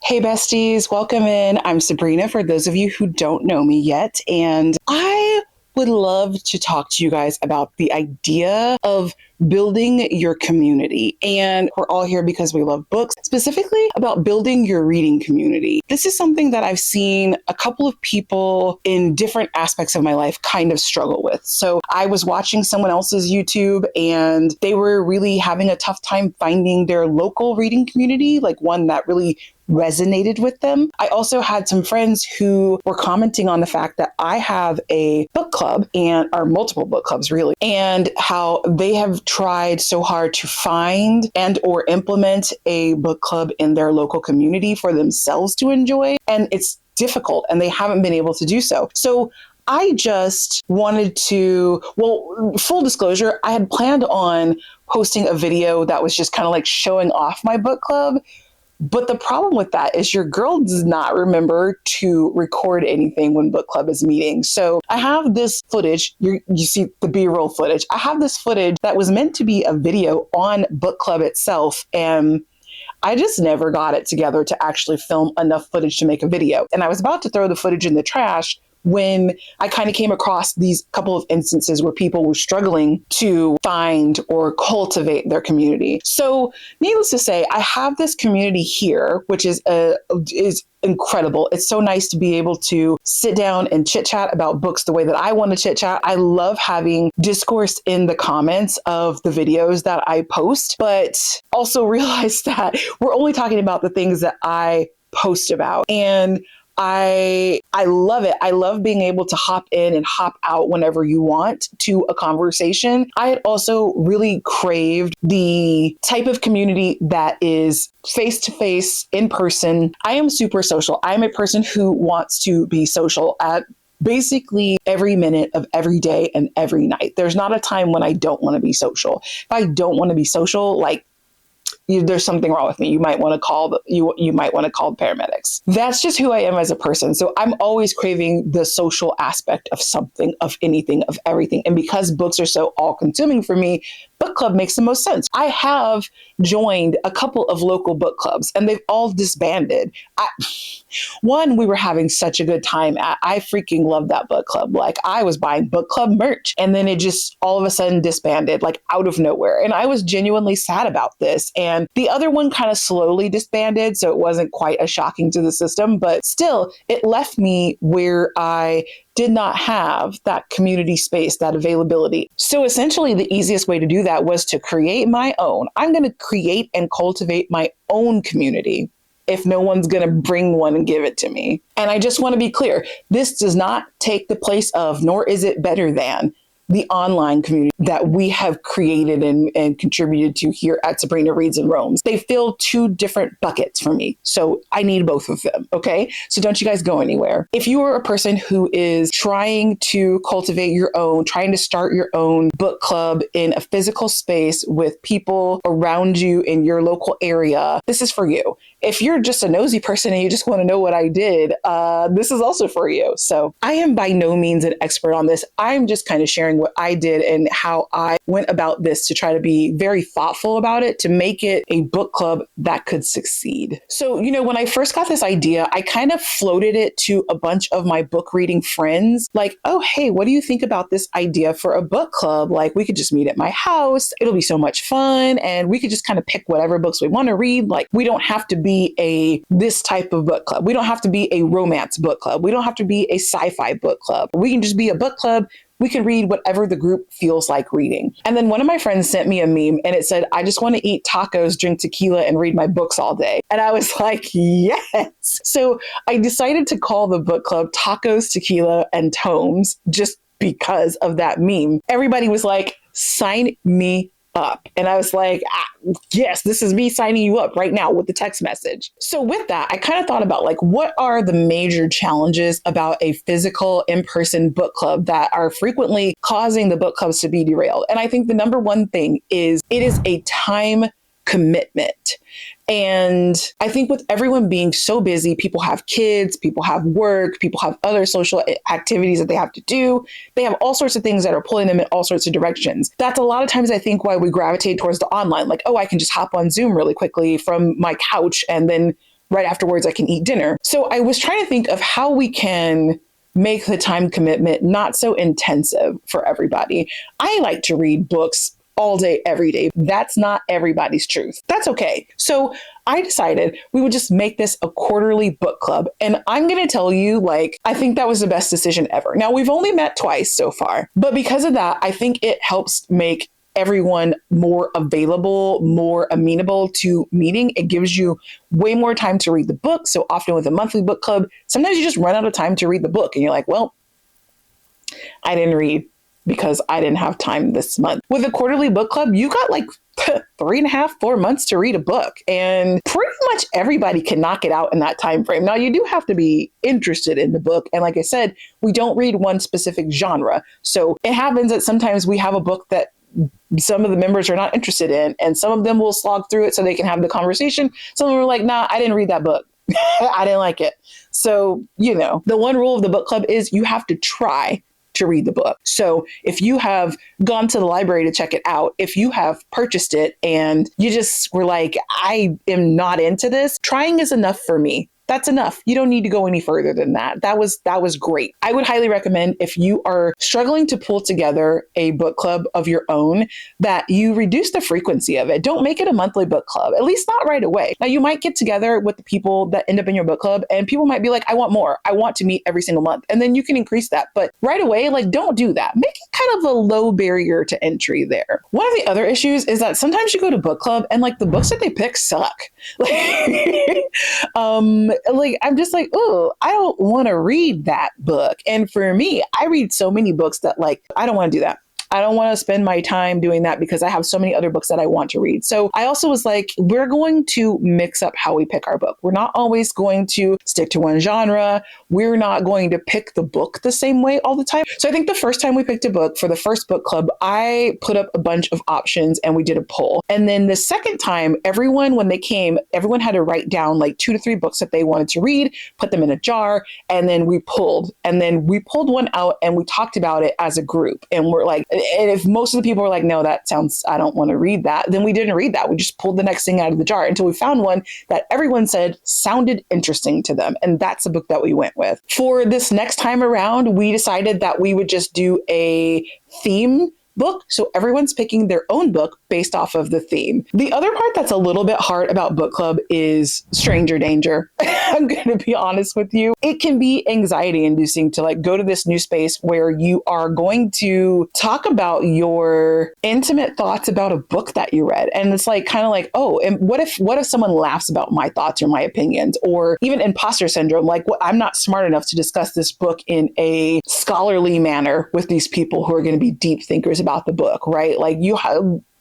Hey, besties, welcome in. I'm Sabrina, for those of you who don't know me yet. And I would love to talk to you guys about the idea of building your community. And we're all here because we love books, specifically about building your reading community. This is something that I've seen a couple of people in different aspects of my life kind of struggle with. So I was watching someone else's YouTube and they were really having a tough time finding their local reading community, like one that really resonated with them. I also had some friends who were commenting on the fact that I have a book club or multiple book clubs really, and how they have tried so hard to find and or implement a book club in their local community for themselves to enjoy. And it's difficult and they haven't been able to do so. So I just wanted to, full disclosure, I had planned on posting a video that was just kind of like showing off my book club. But the problem with that is your girl does not remember to record anything when book club is meeting. So I have this footage, you see the B-roll footage. I have this footage that was meant to be a video on book club itself. And I just never got it together to actually film enough footage to make a video. And I was about to throw the footage in the trash when I kind of came across these couple of instances where people were struggling to find or cultivate their community. So needless to say, I have this community here, which is incredible. It's so nice to be able to sit down and chit chat about books the way that I want to chit chat. I love having discourse in the comments of the videos that I post, but also realize that we're only talking about the things that I post about. And I love it. I love being able to hop in and hop out whenever you want to a conversation. I had also really craved the type of community that is face-to-face, in person. I am super social. I'm a person who wants to be social at basically every minute of every day and every night. There's not a time when I don't want to be social. If I don't want to be social, there's something wrong with me. You might want to call you might want to call the paramedics. That's just who I am as a person. So I'm always craving the social aspect of something, of anything, of everything. And because books are so all consuming for me, book club makes the most sense. I have joined a couple of local book clubs and they've all disbanded. One we were having such a good time at. I freaking love that book club. Like I was buying book club merch and then it just all of a sudden disbanded like out of nowhere. And I was genuinely sad about this. And the other one kind of slowly disbanded. So it wasn't quite as shocking to the system, but still it left me where I did not have that community space, that availability. So essentially the easiest way to do that was to create my own. I'm going to create and cultivate my own community if no one's going to bring one and give it to me. And I just want to be clear, this does not take the place of, nor is it better than the online community that we have created and contributed to here at Sabrina Reads and Roams. They fill two different buckets for me. So I need both of them. Okay. So don't you guys go anywhere. If you are a person who is trying to cultivate your own, trying to start your own book club in a physical space with people around you in your local area, this is for you. If you're just a nosy person and you just want to know what I did, this is also for you. So I am by no means an expert on this. I'm just kind of sharing what I did and how I went about this to try to be very thoughtful about it to make it a book club that could succeed. So, when I first got this idea, I kind of floated it to a bunch of my book reading friends. Like, oh, hey, what do you think about this idea for a book club? Like, we could just meet at my house. It'll be so much fun. And we could just kind of pick whatever books we want to read. Like, we don't have to be this type of book club. We don't have to be a romance book club. We don't have to be a sci-fi book club. We can just be a book club. We can read whatever the group feels like reading. And then one of my friends sent me a meme and it said, I just want to eat tacos, drink tequila, and read my books all day. And I was like, yes. So I decided to call the book club Tacos, Tequila, and Tomes just because of that meme. Everybody was like, sign me up. And I was like, yes, this is me signing you up right now with the text message. So with that, I kind of thought about what are the major challenges about a physical in-person book club that are frequently causing the book clubs to be derailed? And I think the number one thing is it is a time commitment. And I think with everyone being so busy, people have kids, people have work, people have other social activities that they have to do. They have all sorts of things that are pulling them in all sorts of directions. That's a lot of times, I think, why we gravitate towards the online. Like, oh, I can just hop on Zoom really quickly from my couch and then right afterwards I can eat dinner. So I was trying to think of how we can make the time commitment not so intensive for everybody. I like to read books all day, every day. That's not everybody's truth. That's okay. So I decided we would just make this a quarterly book club. And I'm going to tell you, like, I think that was the best decision ever. Now, we've only met twice so far, but because of that, I think it helps make everyone more available, more amenable to meeting. It gives you way more time to read the book. So often with a monthly book club, sometimes you just run out of time to read the book and you're like, well, I didn't read because I didn't have time this month. With a quarterly book club, you got like 3.5, 4 months to read a book, and pretty much everybody can knock it out in that time frame. Now, you do have to be interested in the book. And like I said, we don't read one specific genre. So it happens that sometimes we have a book that some of the members are not interested in, and some of them will slog through it so they can have the conversation. Some of them are like, nah, I didn't read that book. I didn't like it. So, the one rule of the book club is you have to try to read the book. So if you have gone to the library to check it out, if you have purchased it and you just were like, I am not into this, trying is enough for me. That's enough. You don't need to go any further than that. That was great. I would highly recommend, if you are struggling to pull together a book club of your own, that you reduce the frequency of it. Don't make it a monthly book club, at least not right away. Now, you might get together with the people that end up in your book club and people might be like, I want more. I want to meet every single month. And then you can increase that. But right away, like, don't do that. Make it kind of a low barrier to entry there. One of the other issues is that sometimes you go to book club and like the books that they pick suck. Like, I'm just like, oh, I don't want to read that book. And for me, I read so many books that, like, I don't want to do that. I don't want to spend my time doing that because I have so many other books that I want to read. So I also was like, we're going to mix up how we pick our book. We're not always going to stick to one genre. We're not going to pick the book the same way all the time. So I think the first time we picked a book for the first book club, I put up a bunch of options and we did a poll. And then the second time, when they came, everyone had to write down like 2 to 3 books that they wanted to read, put them in a jar, and then we pulled. And then we pulled one out and we talked about it as a group. And we're like, and if most of the people were like, no, I don't want to read that, then we didn't read that. We just pulled the next thing out of the jar until we found one that everyone said sounded interesting to them. And that's the book that we went with. For this next time around, we decided that we would just do a theme book. So everyone's picking their own book based off of the theme. The other part that's a little bit hard about book club is stranger danger. I'm going to be honest with you. It can be anxiety inducing to like go to this new space where you are going to talk about your intimate thoughts about a book that you read. And it's like kind of like, oh, and what if someone laughs about my thoughts or my opinions, or even imposter syndrome? Like, I'm not smart enough to discuss this book in a scholarly manner with these people who are going to be deep thinkers about the book, right? Like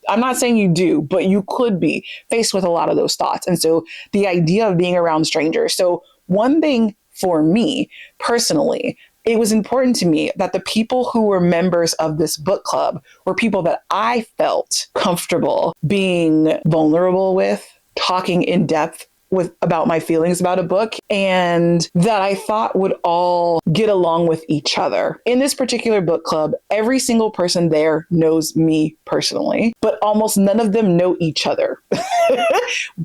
I'm not saying you do, but you could be faced with a lot of those thoughts. And so the idea of being around strangers. So one thing for me personally, it was important to me that the people who were members of this book club were people that I felt comfortable being vulnerable with, talking in depth about my feelings about a book, and that I thought would all get along with each other. In this particular book club, every single person there knows me personally, but almost none of them know each other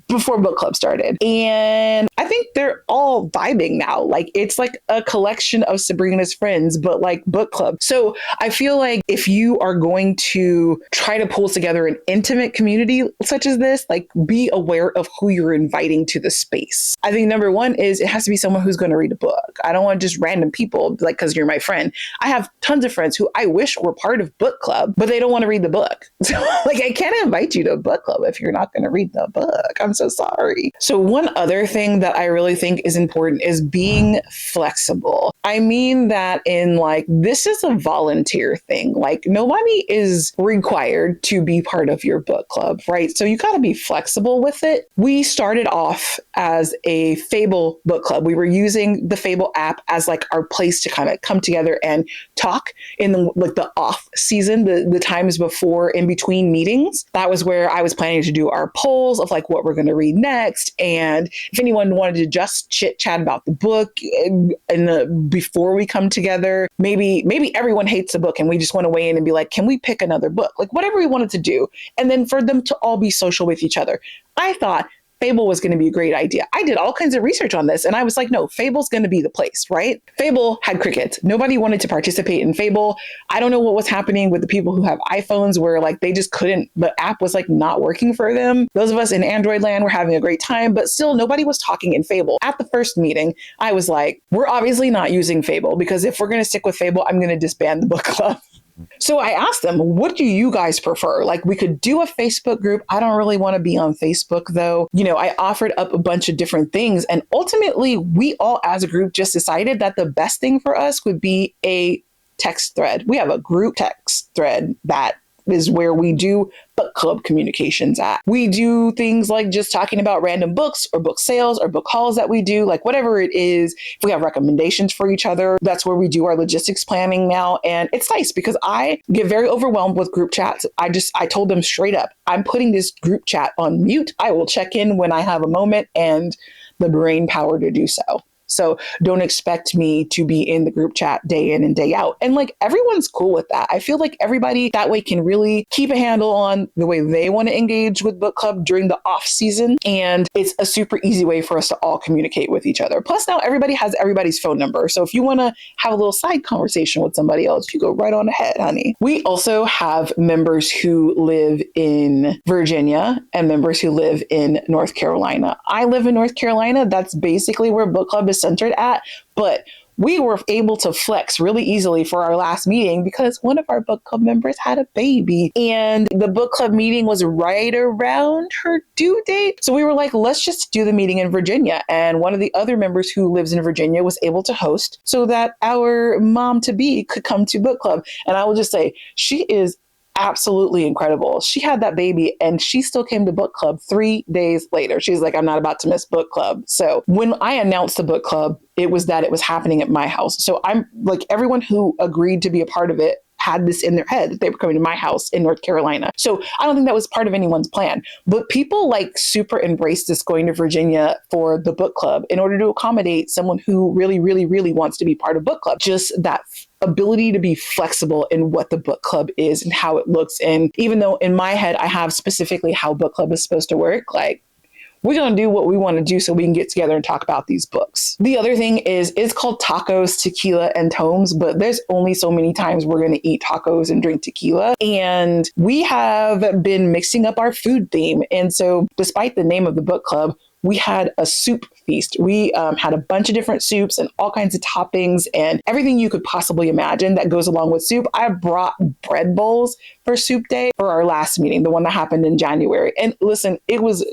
before book club started. And I think they're all vibing now. Like, it's like a collection of Sabrina's friends, but like book club. So I feel like if you are going to try to pull together an intimate community such as this, like, be aware of who you're inviting to the space. I think number one is it has to be someone who's going to read a book. I don't want just random people, like, because you're my friend. I have tons of friends who I wish were part of book club, but they don't want to read the book. So like, I can't invite you to a book club if you're not going to read the book. I'm so sorry. So one other thing that I really think is important is being flexible. I mean that in like, this is a volunteer thing. Like, nobody is required to be part of your book club, right? So you got to be flexible with it. We started off as a Fable book club. We were using the Fable app as like our place to kind of come together and talk in the off season, the times before, in between meetings. That was where I was planning to do our polls of like what we're going to read next. And if anyone wanted to just chit chat about the book before we come together, maybe everyone hates the book and we just want to weigh in and be like, can we pick another book? Like, whatever we wanted to do. And then for them to all be social with each other. I thought Fable was going to be a great idea. I did all kinds of research on this and I was like, no, Fable's going to be the place, right? Fable had crickets. Nobody wanted to participate in Fable. I don't know what was happening with the people who have iPhones where like they just couldn't, the app was like not working for them. Those of us in Android land were having a great time, but still nobody was talking in Fable. At the first meeting, I was like, we're obviously not using Fable because if we're going to stick with Fable, I'm going to disband the book club. So I asked them, what do you guys prefer? Like we could do a Facebook group. I don't really want to be on Facebook though. You know, I offered up a bunch of different things and ultimately we all as a group just decided that the best thing for us would be a text thread. We have a group text thread that is where we do book club communications at. We do things like just talking about random books or book sales or book hauls that we do, like whatever it is. If we have recommendations for each other, that's where we do our logistics planning now. And it's nice because I get very overwhelmed with group chats. I told them straight up, I'm putting this group chat on mute. I will check in when I have a moment and the brain power to do so. So don't expect me to be in the group chat day in and day out. And like everyone's cool with that. I feel like everybody that way can really keep a handle on the way they want to engage with book club during the off season. And it's a super easy way for us to all communicate with each other. Plus now everybody has everybody's phone number. So if you want to have a little side conversation with somebody else, you go right on ahead, honey. We also have members who live in Virginia and members who live in North Carolina. I live in North Carolina. That's basically where book club is centered at, but we were able to flex really easily for our last meeting because one of our book club members had a baby and the book club meeting was right around her due date. So we were like, let's just do the meeting in Virginia. And one of the other members who lives in Virginia was able to host so that our mom to be could come to book club. And I will just say, she is absolutely incredible. She had that baby and she still came to book club 3 days later. She's like, I'm not about to miss book club. So when I announced the book club, it was that it was happening at my house. So I'm like, everyone who agreed to be a part of it had this in their head that they were coming to my house in North Carolina. So I don't think that was part of anyone's plan, but people like super embraced this going to Virginia for the book club in order to accommodate someone who really, really, really wants to be part of book club. Just that ability to be flexible in what the book club is and how it looks. And even though in my head, I have specifically how book club is supposed to work, like we're going to do what we want to do so we can get together and talk about these books. The other thing is it's called tacos, tequila, and tomes, but there's only so many times we're going to eat tacos and drink tequila. And we have been mixing up our food theme. And so despite the name of the book club, we had a soup feast. We had a bunch of different soups and all kinds of toppings and everything you could possibly imagine that goes along with soup. I brought bread bowls for soup day for our last meeting, the one that happened in January. And listen, it was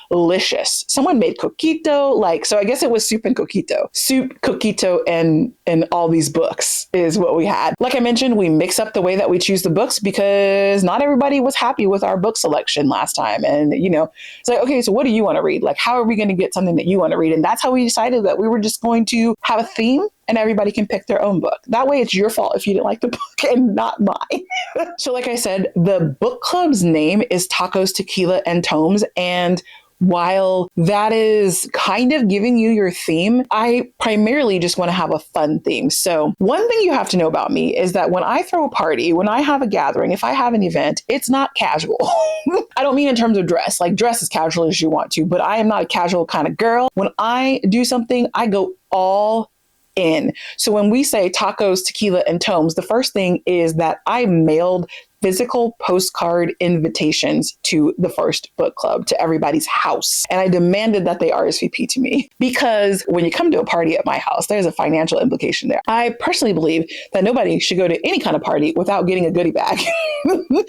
delicious. Someone made coquito, so I guess it was soup and coquito. Soup, coquito, and all these books is what we had. Like I mentioned, we mix up the way that we choose the books because not everybody was happy with our book selection last time. And, it's like, okay, so what do you want to read? Like, how are we going to get something that you want to read? And that's how we decided that we were just going to have a theme and everybody can pick their own book. That way it's your fault if you didn't like the book and not mine. So like I said, the book club's name is Tacos, Tequila, and Tomes. And while that is kind of giving you your theme, I primarily just want to have a fun theme. So one thing you have to know about me is that when I throw a party, when I have a gathering, if I have an event, it's not casual. I don't mean in terms of dress, like dress as casual as you want to, but I am not a casual kind of girl. When I do something, I go all in. So when we say tacos, tequila, and tomes, the first thing is that I mailed physical postcard invitations to the first book club, to everybody's house. And I demanded that they RSVP to me because when you come to a party at my house, there's a financial implication there. I personally believe that nobody should go to any kind of party without getting a goodie bag.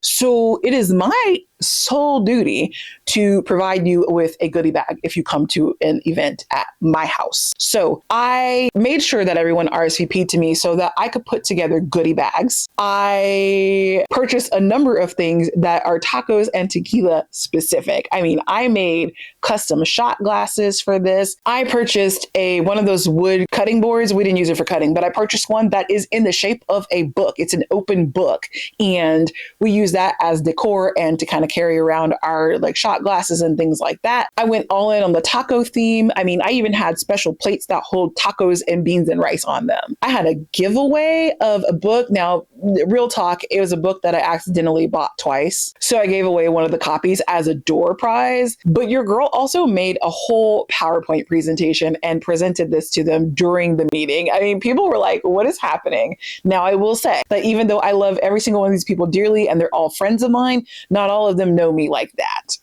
So it is my sole duty to provide you with a goodie bag if you come to an event at my house. So I made sure that everyone RSVP'd to me so that I could put together goodie bags. I purchased a number of things that are tacos and tequila specific. I mean, I made custom shot glasses for this. I purchased one of those wood cutting boards. We didn't use it for cutting, but I purchased one that is in the shape of a book. It's an open book. And we use that as decor and to kind of carry around our shot glasses and things like that. I went all in on the taco theme. I mean, I even had special plates that hold tacos and beans and rice on them. I had a giveaway of a book. Now, real talk, it was a book that I accidentally bought twice. So I gave away one of the copies as a door prize. But your girl also made a whole PowerPoint presentation and presented this to them during the meeting. I mean, people were like, what is happening? Now, I will say that even though I love every single one of these people dearly and they're all friends of mine, not all of them know me like that.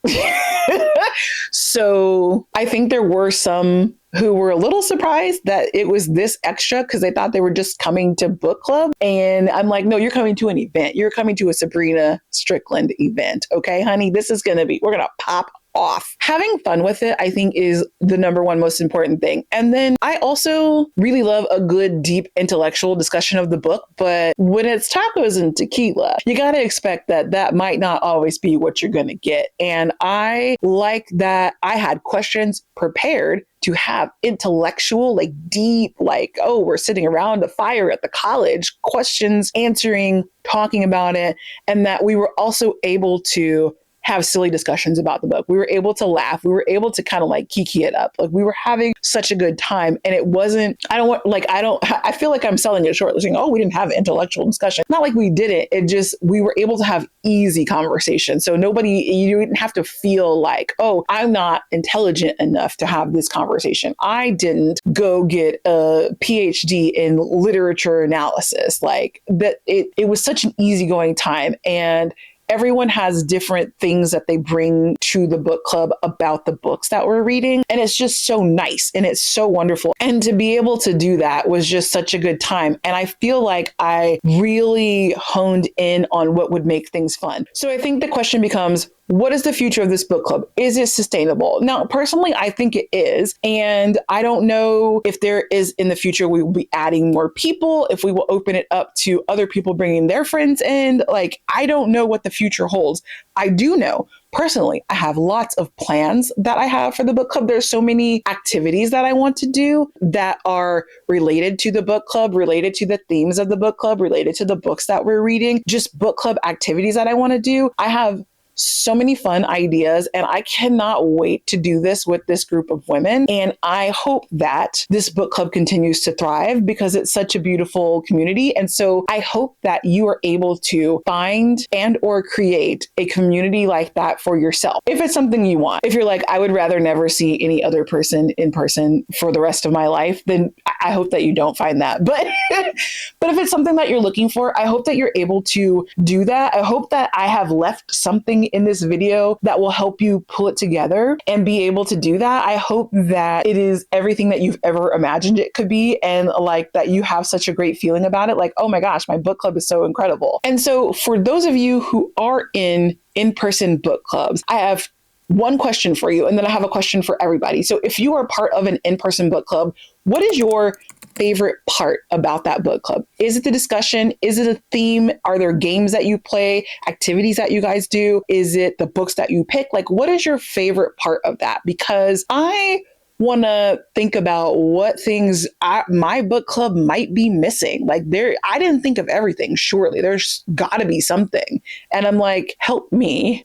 So I think there were some who were a little surprised that it was this extra because they thought they were just coming to book club. And I'm like, no, you're coming to an event. You're coming to a Sabrina Strickland event. Okay, honey, this is going to be, we're going to pop off. Having fun with it, I think, is the number one most important thing. And then I also really love a good, deep intellectual discussion of the book. But when it's tacos and tequila, you got to expect that that might not always be what you're going to get. And I like that I had questions prepared to have intellectual, like deep, like, oh, we're sitting around a fire at the college, questions, answering, talking about it. And that we were also able to have silly discussions about the book. We were able to laugh. We were able to kind of like kiki it up. Like we were having such a good time. And it wasn't, I feel like I'm selling it short, saying, oh, we didn't have intellectual discussion. Not like we didn't. It just, we were able to have easy conversation. So you didn't have to feel like, oh, I'm not intelligent enough to have this conversation. I didn't go get a PhD in literature analysis. Like that, it was such an easygoing time. And everyone has different things that they bring to the book club about the books that we're reading. And it's just so nice and it's so wonderful. And to be able to do that was just such a good time. And I feel like I really honed in on what would make things fun. So I think the question becomes, what is the future of this book club? Is it sustainable? Now, personally, I think it is. And I don't know if there is in the future, we will be adding more people, if we will open it up to other people bringing their friends in. Like, I don't know what the future holds. I do know personally, I have lots of plans that I have for the book club. There's so many activities that I want to do that are related to the book club, related to the themes of the book club, related to the books that we're reading, just book club activities that I want to do. I have so many fun ideas and I cannot wait to do this with this group of women. And I hope that this book club continues to thrive because it's such a beautiful community. And so I hope that you are able to find and or create a community like that for yourself. If it's something you want, if you're like, I would rather never see any other person in person for the rest of my life, then I hope that you don't find that. But if it's something that you're looking for, I hope that you're able to do that. I hope that I have left something in this video that will help you pull it together and be able to do that. I hope that it is everything that you've ever imagined it could be. And like that you have such a great feeling about it. Like, oh my gosh, my book club is so incredible. And so for those of you who are in-person book clubs, I have one question for you, and then I have a question for everybody. So if you are part of an in-person book club, what is your favorite part about that book club? Is it the discussion? Is it a theme? Are there games that you play, activities that you guys do? Is it the books that you pick? Like, what is your favorite part of that? Because I want to think about what things my book club might be missing. Like I didn't think of everything. Surely there's got to be something. And I'm like, help me.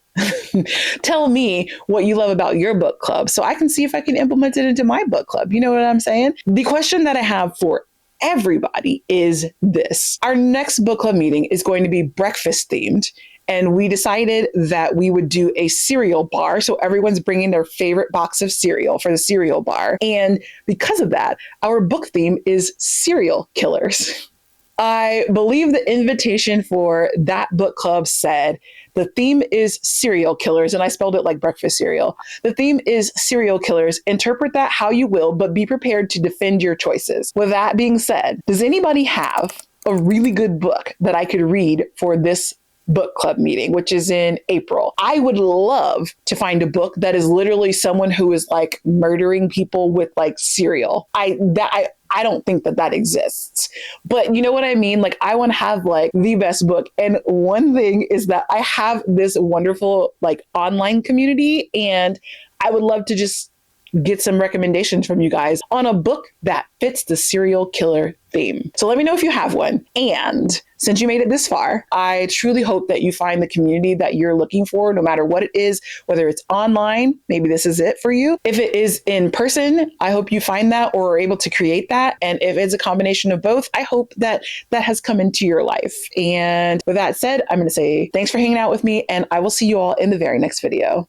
Tell me what you love about your book club so I can see if I can implement it into my book club. You know what I'm saying? The question that I have for everybody is this. Our next book club meeting is going to be breakfast themed. And we decided that we would do a cereal bar. So everyone's bringing their favorite box of cereal for the cereal bar. And because of that, our book theme is serial killers. I believe the invitation for that book club said the theme is serial killers, and I spelled it like breakfast cereal. The theme is serial killers. Interpret that how you will, but be prepared to defend your choices. With that being said, does anybody have a really good book that I could read for this book club meeting, which is in April? I would love to find a book that is literally someone who is like murdering people with like cereal. I don't think that exists, but you know what I mean? Like I want to have like the best book. And one thing is that I have this wonderful like online community and I would love to just get some recommendations from you guys on a book that fits the serial killer theme. So let me know if you have one. And since you made it this far, I truly hope that you find the community that you're looking for, no matter what it is, whether it's online, maybe this is it for you. If it is in person, I hope you find that or are able to create that. And if it's a combination of both, I hope that that has come into your life. And with that said, I'm going to say thanks for hanging out with me, and I will see you all in the very next video.